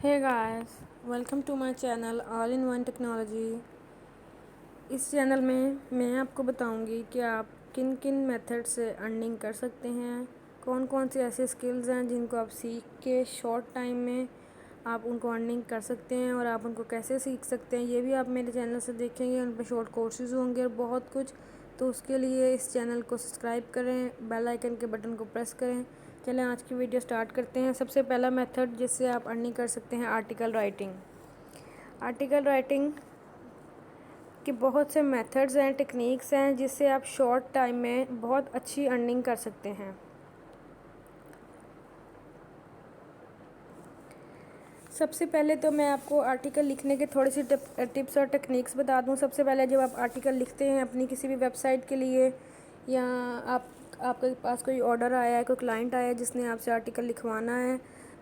Hey guys, welcome to my channel All in One Technology. इस channel में मैं आपको बताऊंगी कि आप किन किन मेथड से अर्निंग कर सकते हैं, कौन कौन से ऐसे स्किल्स हैं जिनको आप सीख के शॉर्ट टाइम में आप उनको अर्निंग कर सकते हैं और आप उनको कैसे सीख सकते हैं ये भी आप मेरे चैनल से देखेंगे। उन पर शॉर्ट कोर्सेज होंगे और बहुत कुछ। तो उसके लिए इस चैनल को सब्सक्राइब करें, बेल आइकन के बटन को प्रेस करें। चलें आज की वीडियो स्टार्ट करते हैं। सबसे पहला मेथड जिससे आप अर्निंग कर सकते हैं आर्टिकल राइटिंग। आर्टिकल राइटिंग के बहुत से मेथड्स हैं, टेक्निक्स हैं जिससे आप शॉर्ट टाइम में बहुत अच्छी अर्निंग कर सकते हैं। सबसे पहले तो मैं आपको आर्टिकल लिखने के थोड़ी सी टिप्स और टेक्निक्स बता दूं। सबसे पहले जब आप आर्टिकल लिखते हैं अपनी किसी भी वेबसाइट के लिए या आपके पास कोई ऑर्डर आया है, कोई क्लाइंट आया है जिसने आपसे आर्टिकल लिखवाना है,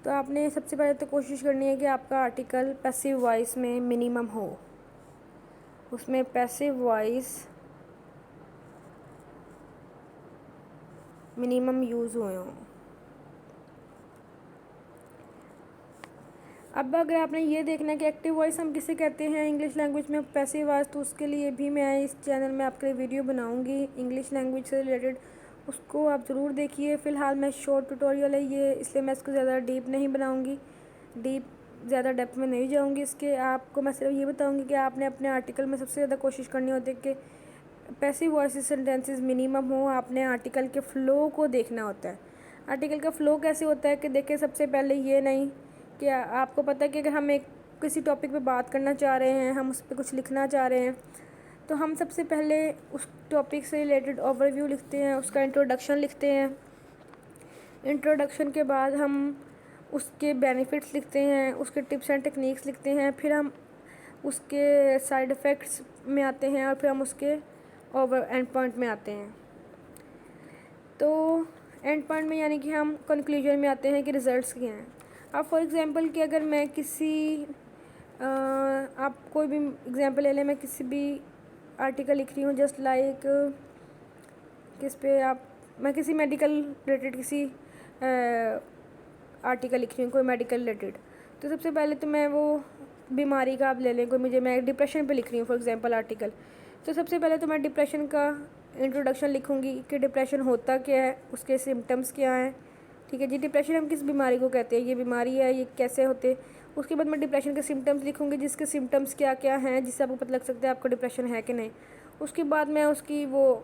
तो आपने सबसे पहले तो कोशिश करनी है कि आपका आर्टिकल पैसिव वॉइस में मिनिमम हो, उसमें पैसिव वॉइस मिनिमम यूज़ हुए हों। अब अगर आपने ये देखना है कि एक्टिव वॉइस हम किसे कहते हैं इंग्लिश लैंग्वेज में, पैसिव वॉइस, तो उसके लिए भी मैं इस चैनल में आपके लिए वीडियो बनाऊंगी इंग्लिश लैंग्वेज से रिलेटेड, उसको आप ज़रूर देखिए। फ़िलहाल मैं शॉर्ट ट्यूटोरियल है ये, इसलिए मैं इसको ज़्यादा डीप नहीं बनाऊंगी, ज़्यादा डेप्थ में नहीं जाऊंगी इसके। आपको मैं सिर्फ ये बताऊंगी कि आपने अपने आर्टिकल में सबसे ज़्यादा कोशिश करनी होती है कि पैसिव वॉइस सेंटेंसेस मिनिमम हो। आपने आर्टिकल के फ़्लो को देखना होता है। आर्टिकल का फ़्लो कैसे होता है कि देखिए, सबसे पहले ये नहीं कि आपको पता है कि अगर हम एक किसी टॉपिक पे बात करना चाह रहे हैं, हम उस पर कुछ लिखना चाह रहे हैं, तो हम सबसे पहले उस टॉपिक से रिलेटेड ओवरव्यू लिखते हैं, उसका इंट्रोडक्शन लिखते हैं। इंट्रोडक्शन के बाद हम उसके बेनिफिट्स लिखते हैं, उसके टिप्स एंड टेक्निक्स लिखते हैं, फिर हम उसके साइड इफ़ेक्ट्स में आते हैं और फिर हम उसके ओवर एंड पॉइंट में आते हैं। तो एंड पॉइंट में यानी कि हम कंक्लूजन में आते हैं कि रिज़ल्ट्स क्या हैं। अब फॉर एग्ज़ाम्पल कि अगर मैं आप कोई भी एग्ज़ाम्पल ले लें, मैं किसी भी आर्टिकल लिख रही हूँ जस्ट लाइक किस पे आप मैं किसी मेडिकल रिलेटेड किसी आर्टिकल लिख रही हूँ, कोई मेडिकल रिलेटेड, तो सबसे पहले तो मैं वो बीमारी का आप ले लें, मैं डिप्रेशन पे लिख रही हूँ फॉर एग्ज़ाम्पल आर्टिकल, तो सबसे पहले तो मैं डिप्रेशन का इंट्रोडक्शन लिखूँगी कि डिप्रेशन होता क्या है, उसके सिम्टम्स क्या हैं। ठीक है जी, डिप्रेशन हम किस बीमारी को कहते हैं, ये बीमारी है, ये कैसे होते। उसके बाद मैं डिप्रेशन के सिम्टम्स लिखूँगी, जिसके सिम्टम्स क्या क्या हैं जिससे आपको पता लग सकता है आपको डिप्रेशन है कि नहीं। उसके बाद मैं उसकी वो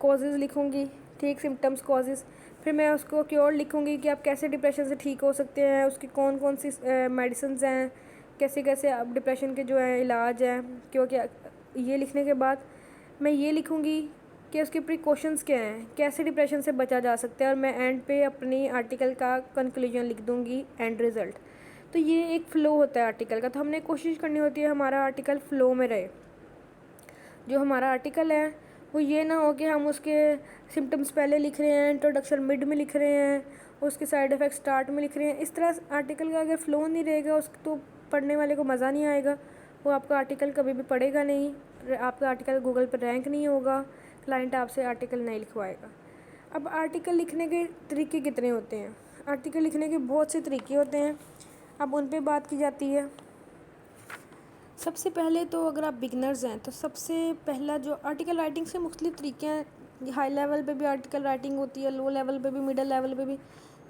कॉजेज़ लिखूँगी, ठीक, सिम्टम्स, कॉजेज़। फिर मैं उसको क्योर लिखूँगी कि आप कैसे डिप्रेशन से ठीक हो सकते हैं, उसकी कौन कौन सी मेडिसिन्स हैं, कैसे कैसे आप डिप्रेशन के जो है इलाज हैं। क्योंकि ये लिखने के बाद मैं ये लिखूँगी कि उसके प्रिकॉशंस क्या हैं, कैसे डिप्रेशन से बचा जा सकता है, और मैं एंड पे अपनी आर्टिकल का कंक्लूजन लिख दूँगी, एंड रिज़ल्ट। तो ये एक फ़्लो होता है आर्टिकल का। तो हमने कोशिश करनी होती है हमारा आर्टिकल फ़्लो में रहे। जो हमारा आर्टिकल है वो ये ना हो कि हम उसके सिम्टम्स पहले लिख रहे हैं, इंट्रोडक्शन मिड में लिख रहे हैं, उसके साइड इफ़ेक्ट स्टार्ट में लिख रहे हैं। इस तरह आर्टिकल का अगर फ़्लो नहीं रहेगा उस तो पढ़ने वाले को मज़ा नहीं आएगा, वो आपका आर्टिकल कभी भी पढ़ेगा नहीं, आपका आर्टिकल गूगल पर रैंक नहीं होगा, क्लाइंट आपसे आर्टिकल नहीं लिखवाएगा। अब आर्टिकल लिखने के तरीके कितने होते हैं? आर्टिकल लिखने के बहुत से तरीके होते हैं, अब उन पर बात की जाती है। सबसे पहले तो अगर आप बिगनर्स हैं तो सबसे पहला जो आर्टिकल राइटिंग से मुख्तलिफ तरीके हैं। हाई लेवल पे भी आर्टिकल राइटिंग होती है, लो लेवल पे भी, मिडल लेवल पे भी।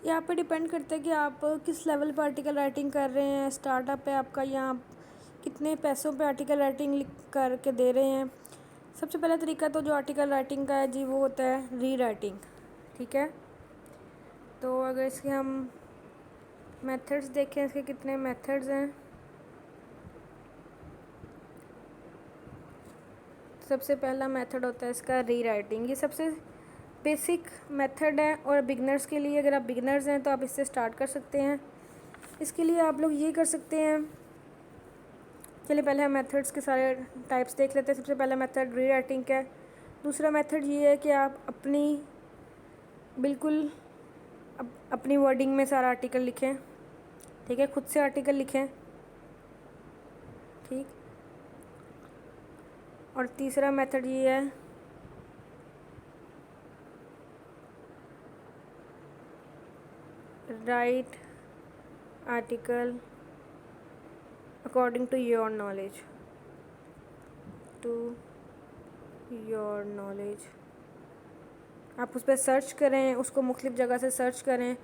ये आप पे डिपेंड करता है कि आप किस लेवल पे आर्टिकल राइटिंग कर रहे हैं, स्टार्टअप है आपका, या आप कितने पैसों पे आर्टिकल राइटिंग लिख करके दे रहे हैं। सबसे पहला तरीका तो जो आर्टिकल राइटिंग का है जी, वो होता है री राइटिंग। ठीक है, तो अगर इसके हम मेथड्स देखें, इसके कितने मेथड्स हैं। सबसे पहला मेथड होता है इसका री राइटिंग। ये सबसे बेसिक मेथड है और बिगनर्स के लिए, अगर आप बिगनर्स हैं तो आप इससे स्टार्ट कर सकते हैं। इसके लिए आप लोग ये कर सकते हैं, चलिए पहले हम मेथड्स के सारे टाइप्स देख लेते हैं। सबसे पहला मेथड री राइटिंग का है। दूसरा मेथड ये है कि आप बिल्कुल अपनी वर्डिंग में सारा आर्टिकल लिखें। ठीक है, खुद से आर्टिकल लिखें। ठीक, और तीसरा मेथड ये है write article according to your knowledge, to your knowledge. आप उस पर सर्च करें, उसको मुख्तलिफ़ जगह से सर्च करें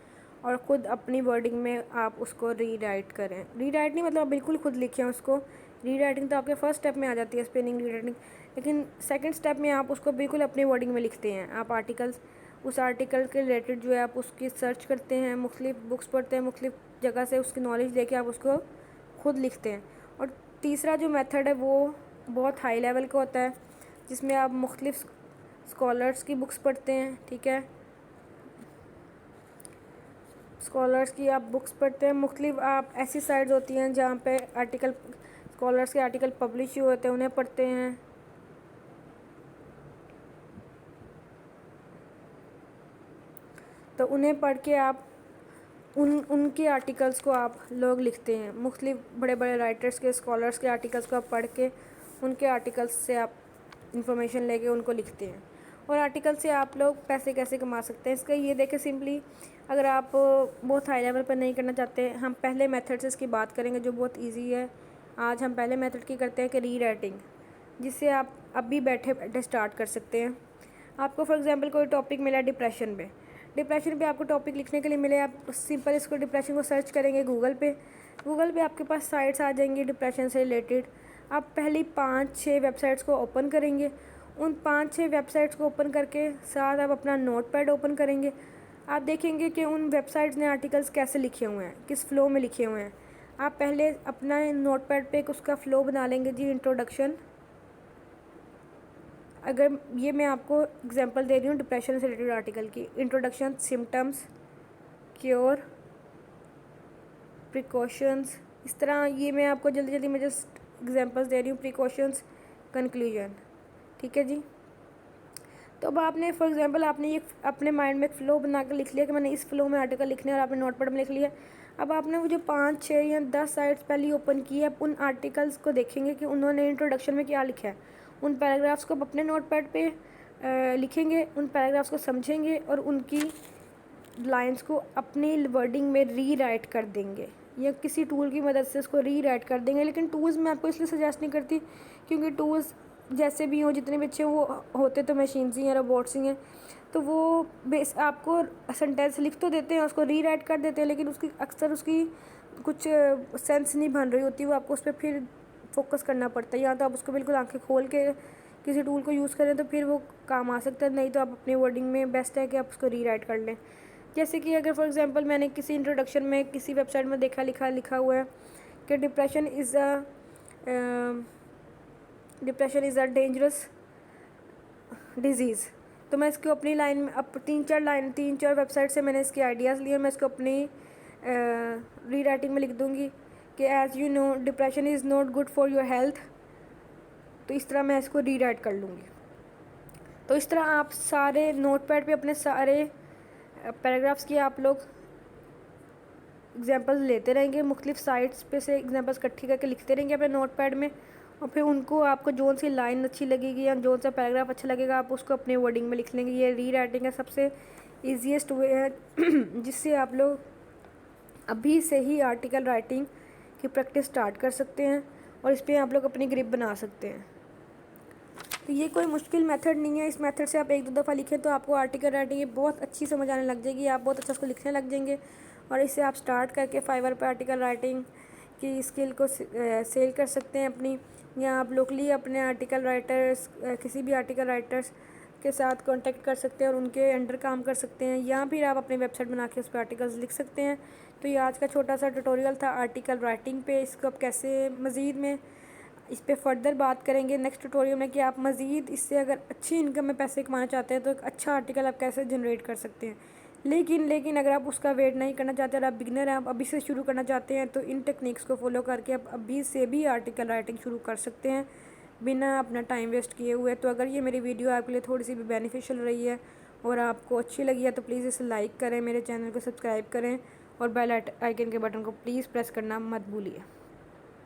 और ख़ुद अपनी वर्डिंग में आप उसको रीराइट करें। रीराइट नहीं मतलब बिल्कुल खुद लिखें उसको। रीराइटिंग तो आपके फर्स्ट स्टेप में आ जाती है, स्पेलिंग रीराइटिंग, लेकिन सेकंड स्टेप में आप उसको बिल्कुल अपनी वर्डिंग में लिखते हैं। आप आर्टिकल्स, उस आर्टिकल के रिलेटेड जो है आप उसकी सर्च करते हैं, मुख्तलिफ़ बुक्स पढ़ते हैं, मुख्तलिफ़ जगह से उसकी नॉलेज लेके आप उसको खुद लिखते हैं। और तीसरा जो मेथड है वो बहुत हाई लेवल का होता है, जिसमें आप मुख्तलिफ़ स्कॉलर्स की बुक्स पढ़ते हैं, ठीक है, स्कॉलर्स की आप बुक्स पढ़ते हैं। मुख्तलिफ़ आप ऐसी साइट्स होती हैं जहाँ पे आर्टिकल, स्कॉलर्स के आर्टिकल पब्लिश हुए होते हैं, उन्हें पढ़ते हैं। तो उन्हें पढ़ के आप उनके आर्टिकल्स को आप लोग लिखते हैं। मुख्तलिफ़ बड़े बड़े राइटर्स के, स्कॉलर्स के आर्टिकल्स को आप पढ़ के उनके आर्टिकल्स से आप इंफॉर्मेशन लेके उनको लिखते हैं। और आर्टिकल से आप लोग पैसे कैसे कमा सकते हैं, इसका ये देखें सिंपली, अगर आप बहुत हाई लेवल पर नहीं करना चाहते, हम पहले मेथड से इसकी बात करेंगे जो बहुत इजी है। आज हम पहले मेथड की करते हैं कि री राइटिंग, जिससे आप अभी बैठे बैठे स्टार्ट कर सकते हैं। आपको फॉर एग्जांपल कोई टॉपिक मिला डिप्रेशन पे, डिप्रेशन पे आपको टॉपिक लिखने के लिए मिले, आप सिंपल इसको डिप्रेशन को सर्च करेंगे गूगल पे आपके पास साइट्स आ जाएंगी डिप्रेशन से रिलेटेड। आप पहली 5-6 वेबसाइट्स को ओपन करेंगे, उन 5-6 वेबसाइट्स को ओपन करके साथ आप अपना नोट पैड ओपन करेंगे। आप देखेंगे कि उन वेबसाइट्स ने आर्टिकल्स कैसे लिखे हुए हैं, किस फ़्लो में लिखे हुए हैं। आप पहले अपना नोट पैड पे उसका फ़्लो बना लेंगे जी। इंट्रोडक्शन, अगर ये मैं आपको एग्जांपल दे रही हूँ डिप्रेशन से रिलेटेड आर्टिकल की, इंट्रोडक्शन, सिम्टम्स, क्योर, प्रिकॉशंस, इस तरह ये मैं आपको जल्दी जल्दी में जस्ट एग्जांपल्स दे रही हूँ, प्रिकॉशंस, कंक्लूजन, ठीक है जी। तो अब आपने फॉर एग्जांपल आपने ये अपने माइंड में एक फ़्लो बना कर लिख लिया कि मैंने इस फ़्लो में आर्टिकल लिखने, और आपने नोट पैड में लिख लिया। अब आपने वो जो 5-6 या 10 साइट्स पहले ओपन की है, आप उन आर्टिकल्स को देखेंगे कि उन्होंने इंट्रोडक्शन में क्या लिखा है। उन पैराग्राफ्स को अपने नोट पैड पे लिखेंगे, उन पैराग्राफ्स को समझेंगे और उनकी लाइंस को अपनी वर्डिंग में री राइट कर देंगे, या किसी टूल की मदद से उसको री राइट कर देंगे। लेकिन टूल्स मैं आपको इसलिए सजेस्ट नहीं करती क्योंकि टूल्स जैसे भी हों, जितने भी अच्छे वो होते तो मशीन्स ही हैं, रोबोट्स ही हैं, तो वो बेस आपको सेंटेंस लिख तो देते हैं, उसको री राइट कर देते हैं, लेकिन उसकी अक्सर उसकी कुछ सेंस नहीं बन रही होती, वो आपको उस पर फिर फोकस करना पड़ता है। या तो आप उसको बिल्कुल आंखें खोल के किसी टूल को यूज़ करें तो फिर वो काम आ सकता है, नहीं तो आप अपनी वर्डिंग में बेस्ट है कि आप उसको री राइट कर लें। जैसे कि अगर फॉर एग्जांपल मैंने किसी इंट्रोडक्शन में किसी वेबसाइट में लिखा हुआ है कि depression is a dangerous disease, तो मैं इसको अपनी लाइन में अब 3-4 वेबसाइट से मैंने इसके आइडियाज़ लिए, मैं इसको अपनी री राइटिंग में लिख दूँगी कि as you know depression is not good for your health. तो इस तरह मैं इसको री राइट कर लूँगी। तो इस तरह आप सारे नोट पैड पर अपने सारे पैराग्राफ्स की आप लोग एग्जांपल्स लेते रहेंगे, मुख्तलिफ़ साइट्स पे से एग्जांपल्स इकट्ठी करके लिखते रहेंगे अपने नोट पैड में, और फिर उनको आपको जोन सी लाइन अच्छी लगेगी या जोन सा पैराग्राफ अच्छा लगेगा आप उसको अपने वर्डिंग में लिख लेंगे। ये री राइटिंग का सबसे ईजीएस्ट वे है जिससे आप लोग अभी से ही आर्टिकल राइटिंग की प्रैक्टिस स्टार्ट कर सकते हैं और इस पर आप लोग अपनी ग्रिप बना सकते हैं। तो ये कोई मुश्किल मेथड नहीं है, इस मेथड से आप 1-2 दफ़ा लिखें तो आपको आर्टिकल राइटिंग ये बहुत अच्छी समझ आने लग जाएगी, आप बहुत अच्छा उसको लिखने लग जाएंगे। और इससे आप स्टार्ट करके फाइवर पर आर्टिकल राइटिंग की स्किल को सेल कर सकते हैं अपनी, या आप लोकली अपने आर्टिकल राइटर्स किसी भी आर्टिकल राइटर्स के साथ कांटेक्ट कर सकते हैं और उनके अंडर काम कर सकते हैं, या फिर आप अपनी वेबसाइट बना के उस पर आर्टिकल्स लिख सकते हैं। तो ये आज का छोटा सा ट्यूटोरियल था आर्टिकल राइटिंग पे, इसको आप कैसे मज़ीद में इस पे फर्दर बात करेंगे नेक्स्ट ट्यूटोरियल में कि आप मज़ीद इससे अगर अच्छी इनकम में पैसे कमाना चाहते हैं तो एक अच्छा आर्टिकल आप कैसे जनरेट कर सकते हैं। लेकिन अगर आप उसका वेट नहीं करना चाहते और आप बिगनर हैं, आप अभी से शुरू करना चाहते हैं, तो इन टेक्निक्स को फॉलो करके आप अभी से भी आर्टिकल राइटिंग शुरू कर सकते हैं बिना अपना टाइम वेस्ट किए हुए। तो अगर ये मेरी वीडियो आपके लिए थोड़ी सी भी बेनिफिशियल रही है और आपको अच्छी लगी है तो प्लीज़ इसे लाइक करें, मेरे चैनल को सब्सक्राइब करें और बेल आइकन के बटन को प्लीज़ प्रेस करना मत भूलिए।